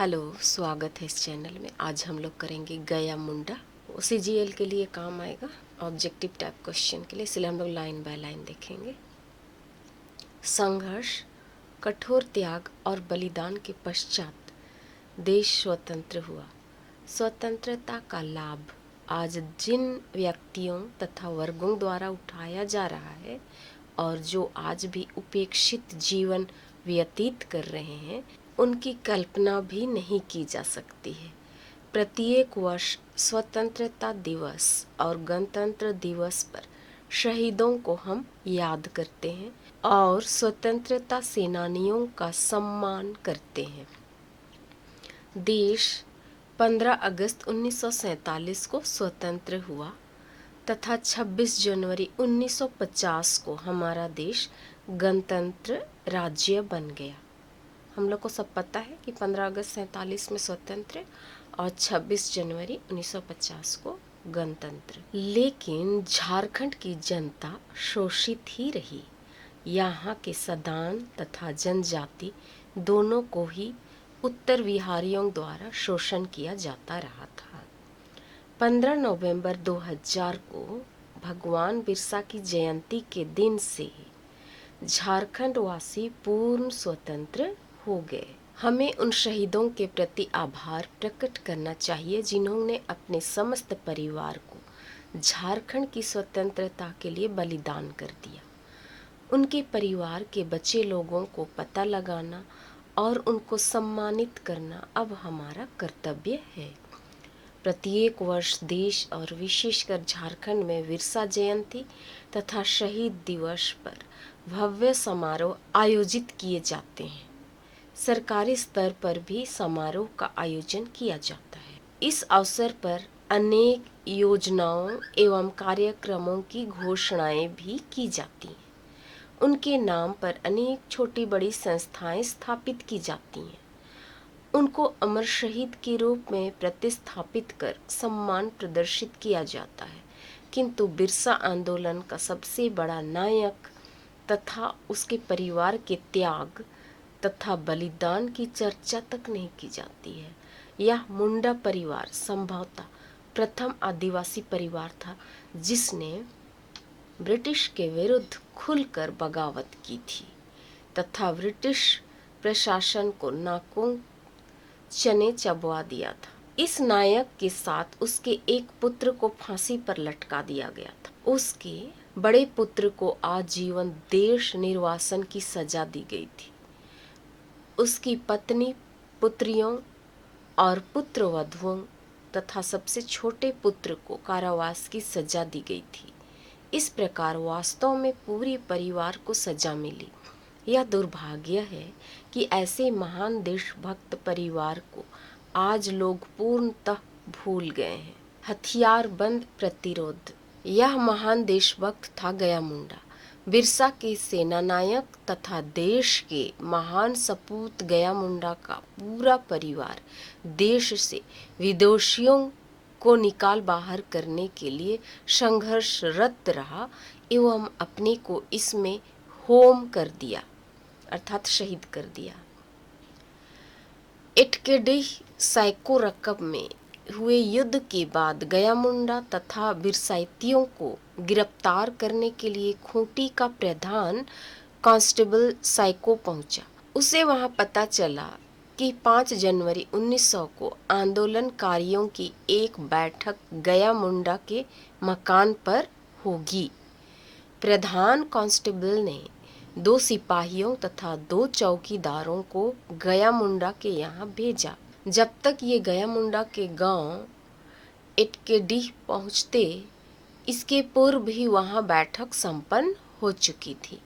Hello, स्वागत है इस चैनल में। आज हम लोग करेंगे गया मुंडा। CGL के लिए काम आएगा, ऑब्जेक्टिव टाइप क्वेश्चन के लिए, इसलिए हम लोग लाइन बाय लाइन देखेंगे। संघर्ष, कठोर त्याग और बलिदान के पश्चात देश स्वतंत्र हुआ। स्वतंत्रता का लाभ आज जिन व्यक्तियों तथा वर्गों द्वारा उठाया जा रहा है और जो आज भी उपेक्षित जीवन व्यतीत कर रहे हैं, उनकी कल्पना भी नहीं की जा सकती है। प्रत्येक वर्ष स्वतंत्रता दिवस और गणतंत्र दिवस पर शहीदों को हम याद करते हैं और स्वतंत्रता सेनानियों का सम्मान करते हैं। देश 15 अगस्त 1947 को स्वतंत्र हुआ तथा 26 जनवरी 1950 को हमारा देश गणतंत्र राज्य बन गया। हम लोग को सब पता है कि 15 अगस्त 47 में स्वतंत्र और 26 जनवरी 1950 को गणतंत्र। लेकिन झारखंड की जनता शोषित ही रही। यहाँ के सदान तथा जनजाति दोनों को ही उत्तर बिहारियों द्वारा शोषण किया जाता रहा था। 15 नवंबर 2000 को भगवान बिरसा की जयंती के दिन से झारखंड वासी पूर्ण स्वतंत्र हो गए। हमें उन शहीदों के प्रति आभार प्रकट करना चाहिए जिन्होंने अपने समस्त परिवार को झारखंड की स्वतंत्रता के लिए बलिदान कर दिया। उनके परिवार के बचे लोगों को पता लगाना और उनको सम्मानित करना अब हमारा कर्तव्य है। प्रत्येक वर्ष देश और विशेषकर झारखंड में बिरसा जयंती तथा शहीद दिवस पर भव्य समारोह आयोजित किए जाते हैं। सरकारी स्तर पर भी समारोह का आयोजन किया जाता है। इस अवसर पर अनेक योजनाओं एवं कार्यक्रमों की घोषणाएं भी की जाती हैं। उनके नाम पर अनेक छोटी बड़ी संस्थाएं स्थापित की जाती हैं। उनको अमर शहीद के रूप में प्रतिस्थापित कर सम्मान प्रदर्शित किया जाता है। किंतु बिरसा आंदोलन का सबसे बड़ा नायक तथा उसके परिवार के त्याग तथा बलिदान की चर्चा तक नहीं की जाती है। यह मुंडा परिवार संभवतः प्रथम आदिवासी परिवार था जिसने ब्रिटिश के विरुद्ध खुलकर बगावत की थी तथा ब्रिटिश प्रशासन को नाकों चने चबवा दिया था। इस नायक के साथ उसके एक पुत्र को फांसी पर लटका दिया गया था। उसके बड़े पुत्र को आजीवन देश निर्वासन की सजा दी गई थी। उसकी पत्नी, पुत्रियों और पुत्र वधुओं तथा सबसे छोटे पुत्र को कारावास की सजा दी गई थी। इस प्रकार वास्तव में पूरे परिवार को सजा मिली। यह दुर्भाग्य है कि ऐसे महान देशभक्त परिवार को आज लोग पूर्णतः भूल गए हैं। हथियारबंद प्रतिरोध। यह महान देशभक्त था गया मुंडा। बिरसा के सेना नायक तथा देश के महान सपूत गया मुंडा का पूरा परिवार देश से विदेशियों को निकाल बाहर करने के लिए संघर्षरत रहा एवं अपने को इसमें होम कर दिया, अर्थात शहीद कर दिया। इटकेडी साइको रकब में हुए युद्ध के बाद गया मुंडा तथा बिरसाइतियों को गिरफ्तार करने के लिए खूंटी का प्रधान कांस्टेबल साइको पहुंचा। उसे वहां पता चला कि 5 जनवरी 1900 को आंदोलनकारियों की एक बैठक गया मुंडा के मकान पर होगी। प्रधान कांस्टेबल ने 2 सिपाहियों तथा 2 चौकीदारों को गया मुंडा के यहाँ भेजा। जब तक ये गया मुंडा के गांव इटकेडीह पहुँचते, इसके पूर्व भी वहाँ बैठक संपन्न हो चुकी थी।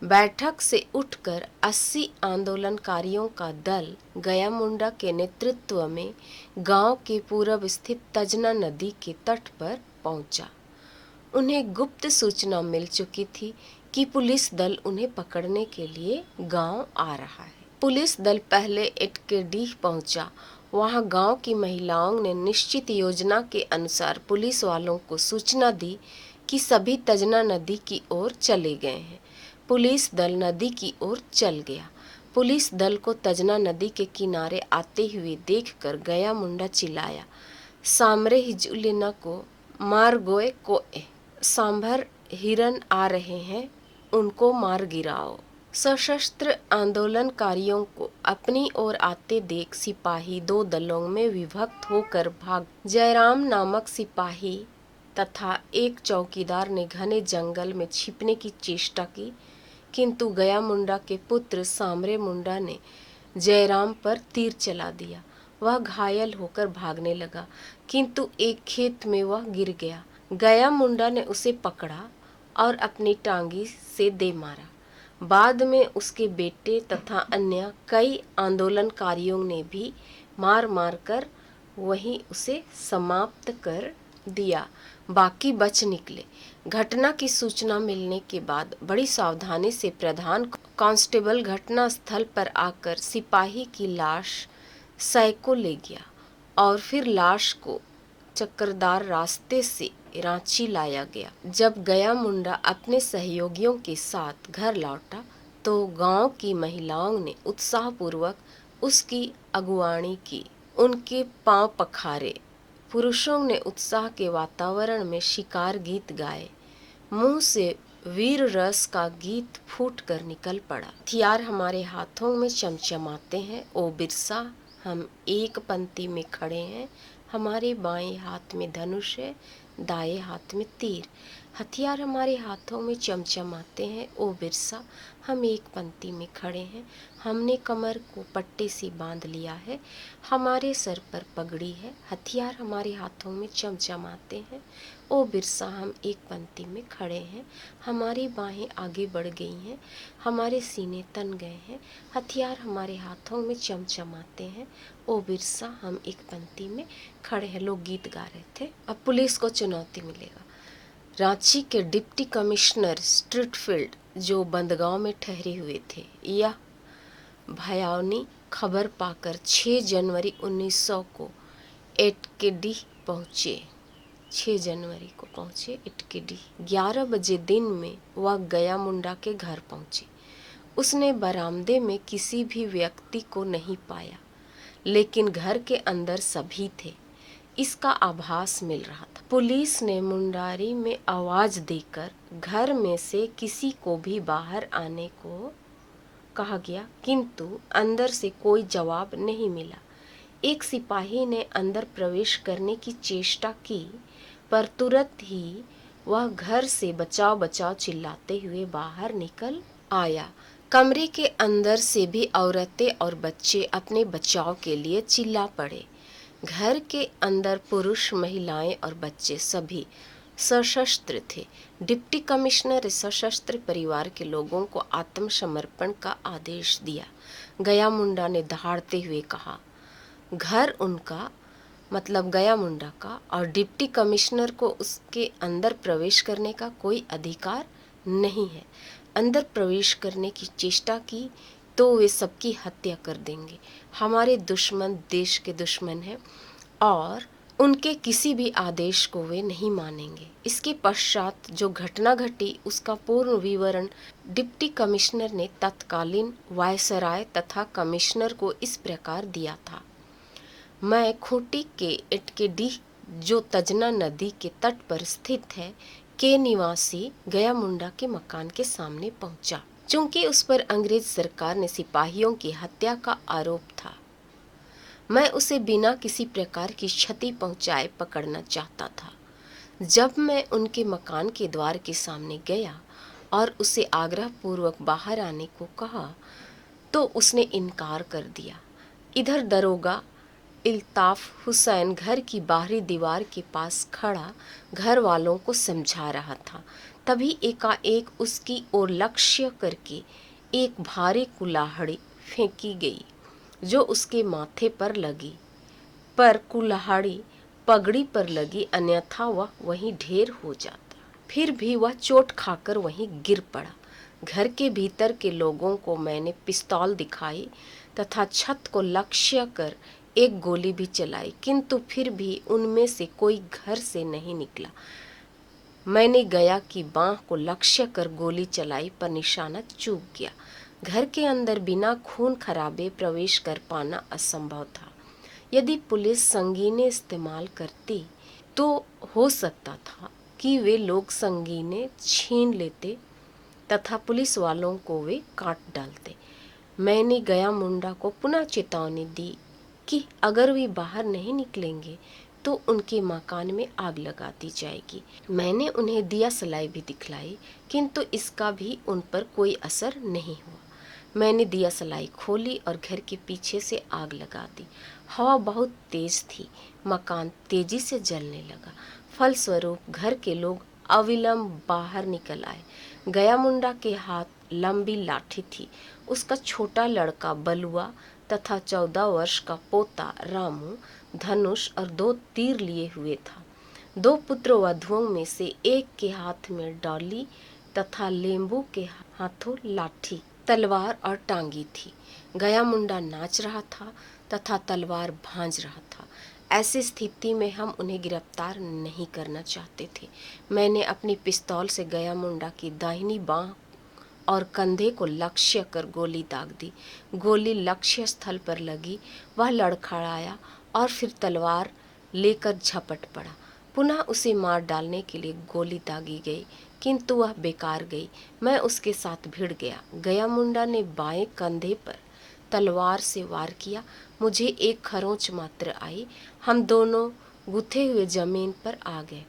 बैठक से उठकर 80 आंदोलनकारियों का दल गया मुंडा के नेतृत्व में गांव के पूर्व स्थित तजना नदी के तट पर पहुंचा। उन्हें गुप्त सूचना मिल चुकी थी कि पुलिस दल उन्हें पकड़ने के लिए गांव आ रहा है। पुलिस दल पहले इटकेडीह पहुंचा। वहां गांव की महिलाओं ने निश्चित योजना के अनुसार पुलिस वालों को सूचना दी कि सभी तजना नदी की ओर चले गए हैं। पुलिस दल नदी की ओर चल गया। पुलिस दल को तजना नदी के किनारे आते हुए देखकर गया मुंडा चिल्लाया, सामरे हिजुलिना को मार गोए कोए, सांभर हिरन आ रहे हैं, उनको मार गिराओ। सशस्त्र आंदोलनकारियों को अपनी ओर आते देख सिपाही दो दलों में विभक्त होकर भाग। जयराम नामक सिपाही तथा एक चौकीदार ने घने जंगल में छिपने की चेष्टा की, किंतु गया मुंडा के पुत्र सांभरे मुंडा ने जयराम पर तीर चला दिया। वह घायल होकर भागने लगा, किंतु एक खेत में वह गिर गया। गया मुंडा ने उसे पकड़ा और अपनी टांगी से दे मारा। बाद में उसके बेटे तथा अन्य कई आंदोलनकारियों ने भी मार मार कर वहीं उसे समाप्त कर दिया। बाकी बच निकले। घटना की सूचना मिलने के बाद बड़ी सावधानी से प्रधान कांस्टेबल घटना स्थल पर आकर सिपाही की लाश सै को ले गया और फिर लाश को चक्करदार रास्ते से रांची लाया गया। जब गया मुंडा अपने सहयोगियों के साथ घर लौटा तो गांव की महिलाओं ने उत्साहपूर्वक उसकी अगुवानी की। उनके पांव पखारे। पुरुषों ने उत्साह के वातावरण में शिकार गीत गाए। मुंह से वीर रस का गीत फूट कर निकल पड़ा। हथियार हमारे हाथों में चमचमाते हैं, ओ बिरसा हम एक पंक्ति में खड़े हैं, हमारे बाएं हाथ में धनुष है, दाएं हाथ में तीर। हथियार हमारे हाथों में चमचमाते हैं, ओ बिरसा हम एक पंक्ति में खड़े हैं, हमने कमर को पट्टे से बांध लिया है, हमारे सर पर पगड़ी है। हथियार हमारे हाथों में चमचमाते हैं, ओ बिरसा हम एक पंक्ति में खड़े हैं, हमारी बाहें आगे बढ़ गई हैं, हमारे सीने तन गए हैं। हथियार हमारे हाथों में चमचमाते हैं, ओ बिरसा हम एक पंक्ति में खड़े हैं। लोग गीत गा रहे थे। अब पुलिस को चुनौती मिलेगा। रांची के डिप्टी कमिश्नर स्ट्रीटफील्ड जो बंदगांव में ठहरे हुए थे, यह भयावनी खबर पाकर 6 जनवरी 1900 को एटकेडी पहुँचे। 6 जनवरी को पहुँचे एटकेडी। 11 बजे दिन में वह गया मुंडा के घर पहुँचे। उसने बरामदे में किसी भी व्यक्ति को नहीं पाया, लेकिन घर के अंदर सभी थे, इसका आभास मिल रहा था। पुलिस ने मुंडारी में आवाज देकर घर में से किसी को भी बाहर आने को कहा गया, किंतु अंदर से कोई जवाब नहीं मिला। एक सिपाही ने अंदर प्रवेश करने की चेष्टा की, पर तुरंत ही वह घर से बचाव बचाव चिल्लाते हुए बाहर निकल आया। कमरे के अंदर से भी औरतें और बच्चे अपने बचाव के लिए चिल्ला पड़े। घर के अंदर पुरुष, महिलाएं और बच्चे सभी सशस्त्र थे। डिप्टी कमिश्नर ने सशस्त्र परिवार के लोगों को आत्मसमर्पण का आदेश दिया। गया मुंडा ने दहाड़ते हुए कहा, घर उनका मतलब गया मुंडा का, और डिप्टी कमिश्नर को उसके अंदर प्रवेश करने का कोई अधिकार नहीं है। अंदर प्रवेश करने की चेष्टा की तो वे सबकी हत्या कर देंगे। हमारे दुश्मन देश के दुश्मन हैं और उनके किसी भी आदेश को वे नहीं मानेंगे। इसके पश्चात जो घटना घटी उसका पूर्ण विवरण डिप्टी कमिश्नर ने तत्कालीन वायसराय तथा कमिश्नर को इस प्रकार दिया था। मैं खूंटी के एटकेडी जो तजना नदी के तट पर स्थित है के निवासी गया मुंडा के मकान के सामने पहुंचा। चूंकि उस पर अंग्रेज सरकार ने सिपाहियों की हत्या का आरोप था, मैं उसे बिना किसी प्रकार की क्षति पहुंचाए पकड़ना चाहता था। जब मैं उनके मकान के द्वार के सामने गया और उसे आग्रह पूर्वक बाहर आने को कहा तो उसने इनकार कर दिया। इधर दरोगा इल्ताफ हुसैन घर की बाहरी दीवार के पास खड़ा घर वालों को समझा रहा था। तभी एकाएक उसकी ओर लक्ष्य करके एक भारी कुल्हाड़ी फेंकी गई जो उसके माथे पर लगी, पर कुल्हाड़ी पगड़ी पर लगी, अन्यथा वह वहीं ढेर हो जाता। फिर भी वह चोट खाकर वहीं गिर पड़ा। घर के भीतर के लोगों को मैंने पिस्तौल दिखाई तथा छत को लक्ष्य कर एक गोली भी चलाई, किंतु फिर भी उनमें से कोई घर से नहीं निकला। मैंने गया की बाह को लक्ष्य कर गोली चलाई पर निशाना चूक गया। घर के अंदर बिना खून खराबे प्रवेश कर पाना असंभव था। यदि पुलिस संगीने इस्तेमाल करती तो हो सकता था कि वे लोग संगीने छीन लेते तथा पुलिस वालों को वे काट डालते। मैंने गया मुंडा को पुनः चेतावनी दी कि अगर वे बाहर नहीं निकलेंगे तो उनके मकान में आग लगा दी जाएगी। मैंने उन्हें दिया सलाई भी दिखलाई, किंतु इसका भी उन पर कोई असर नहीं हुआ। मैंने दिया सलाई खोली और घर के पीछे से आग लगा दी। हवा बहुत तेज थी, मकान तेजी से जलने लगा। फलस्वरूप घर के लोग अविलंब बाहर निकल आए। गया मुंडा के हाथ लंबी लाठी थी। उसका छोटा लड़का बलुआ तथा 14 वर्ष का पोता रामू धनुष और 2 तीर लिए हुए था। 2 पुत्र वधुओं में से एक के हाथ में डॉली तथा लेम्बू के हाथों लाठी, तलवार और टांगी थी। गया मुंडा नाच रहा था तथा तलवार भांज रहा था। ऐसी स्थिति में हम उन्हें गिरफ्तार नहीं करना चाहते थे। मैंने अपनी पिस्तौल से गया मुंडा की दाहिनी बांह और कंधे को लक्ष्य कर गोली दाग दी। गोली लक्ष्य स्थल पर लगी। वह लड़खड़ाया और फिर तलवार लेकर झपट पड़ा। पुनः उसे मार डालने के लिए गोली दागी गई, किंतु वह बेकार गई। मैं उसके साथ भिड़ गया। गया मुंडा ने बाएं कंधे पर तलवार से वार किया। मुझे एक खरोंच मात्र आई। हम दोनों गुथे हुए जमीन पर आ गए।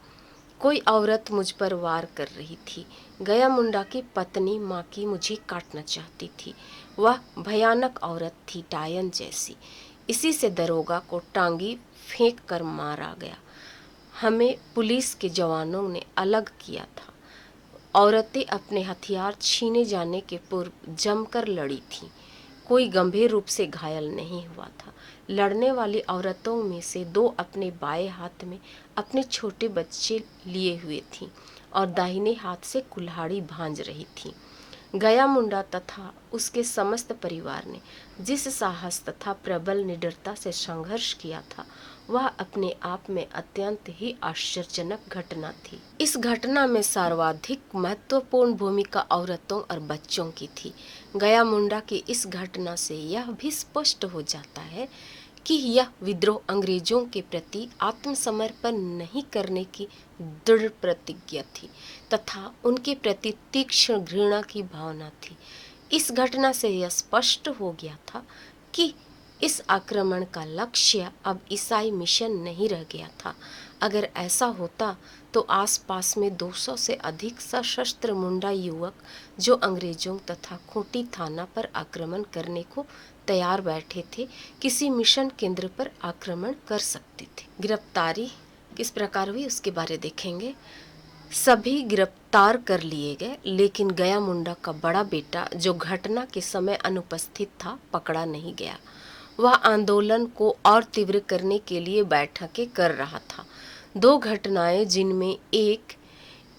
कोई औरत मुझ पर वार कर रही थी। गया मुंडा की पत्नी माकी मुझे काटना चाहती थी। वह भयानक औरत थी, टायन जैसी। इसी से दरोगा को टांगी फेंक कर मारा गया। हमें पुलिस के जवानों ने अलग किया था। औरतें अपने हथियार छीने जाने के पूर्व जमकर लड़ी थीं। कोई गंभीर रूप से घायल नहीं हुआ था। लड़ने वाली औरतों में से 2 अपने बाएं हाथ में अपने छोटे बच्चे लिए हुए थीं और दाहिने हाथ से कुल्हाड़ी भांज रही थीं। गया मुंडा तथा उसके समस्त परिवार ने जिस साहस तथा प्रबल निडरता से संघर्ष किया था, वह अपने आप में अत्यंत ही आश्चर्यजनक घटना थी। इस घटना में सर्वाधिक महत्वपूर्ण भूमिका औरतों और बच्चों की थी। गया मुंडा की इस घटना से यह भी स्पष्ट हो जाता है कि यह विद्रोह अंग्रेजों के प्रति आत्मसमर्पण नहीं करने की दृढ़ प्रतिज्ञा थी तथा उनके प्रति तीक्ष्ण घृणा की भावना थी। इस घटना से यह स्पष्ट हो गया था कि इस आक्रमण का लक्ष्य अब ईसाई मिशन नहीं रह गया था। अगर ऐसा होता तो आसपास में 200 से अधिक सशस्त्र मुंडा युवक जो अंग्रेजों तथा खूंटी थाना पर आक्रमण करने को तैयार बैठे थे, किसी मिशन केंद्र पर आक्रमण कर सकते थे। गिरफ्तारी किस प्रकार हुई उसके बारे देखेंगे। सभी गिरफ्तार कर लिए गए, लेकिन गया मुंडा का बड़ा बेटा जो घटना के समय अनुपस्थित था, पकड़ा नहीं गया। वह आंदोलन को और तीव्र करने के लिए बैठकें कर रहा था। 2 घटनाएं, जिनमें एक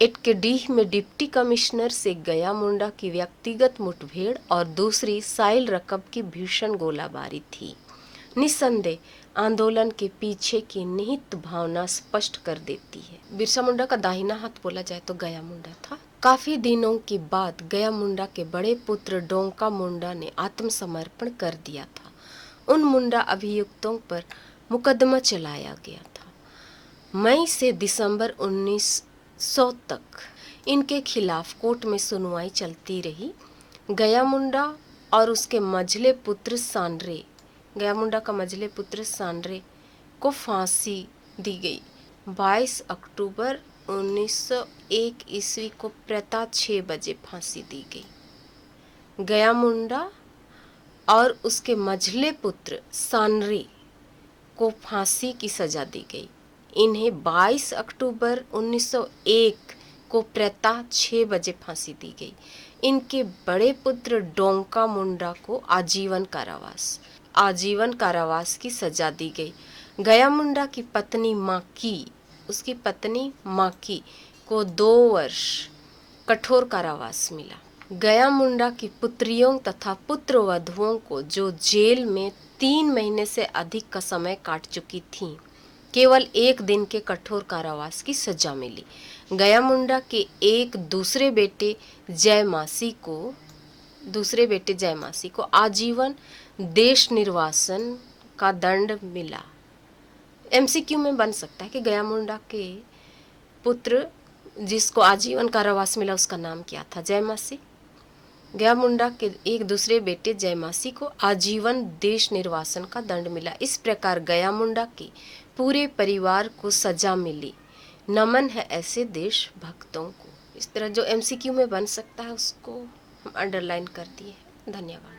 इटकेडीह में डिप्टी कमिश्नर से गया मुंडा की व्यक्तिगत मुठभेड़ और दूसरी साइल रकब की भीषण गोलाबारी थी, निस्संदेह आंदोलन के पीछे की निहित भावना स्पष्ट कर देती है। बिरसा मुंडा का दाहिना हाथ बोला जाए तो गया मुंडा था। काफी दिनों के बाद गया मुंडा के बड़े पुत्र डोंका मुंडा ने आत्मसमर्पण कर दिया था। उन मुंडा अभियुक्तों पर मुकदमा चलाया गया था। मई से दिसंबर 1900 तक इनके खिलाफ कोर्ट में सुनवाई चलती रही। गया मुंडा और उसके मझले पुत्र सांड्रे, गया मुंडा का मझले पुत्र सांड्रे को फांसी दी गई। 22 अक्टूबर 1901 ईस्वी को प्रातः 6 बजे फांसी दी गई। गया मुंडा और उसके मझले पुत्र सांड्रे को फांसी की सजा दी गई। इन्हें 22 अक्टूबर 1901 को प्रातः 6 बजे फांसी दी गई। इनके बड़े पुत्र डोंका मुंडा को आजीवन कारावास की सजा दी गई। गया मुंडा की पत्नी माकी को 2 वर्ष कठोर कारावास मिला। गया मुंडा की पुत्रियों तथा पुत्र वधुओं को, जो जेल में 3 महीने से अधिक का समय काट चुकी थीं, केवल 1 दिन के कठोर कारावास की सजा मिली। गया मुंडा के एक दूसरे बेटे जय मासी को दूसरे बेटे जयमासी को आजीवन देश निर्वासन का दंड मिला। एमसीक्यू में बन सकता है कि गया मुंडा के पुत्र जिसको आजीवन कारावास मिला उसका नाम क्या था? जयमासी। गया मुंडा के एक दूसरे बेटे जयमासी को आजीवन देश निर्वासन का दंड मिला। इस प्रकार गया मुंडा के पूरे परिवार को सजा मिली। नमन है ऐसे देशभक्तों को। इस तरह जो एमसीक्यू में बन सकता है उसको हम अंडरलाइन कर दिए। धन्यवाद।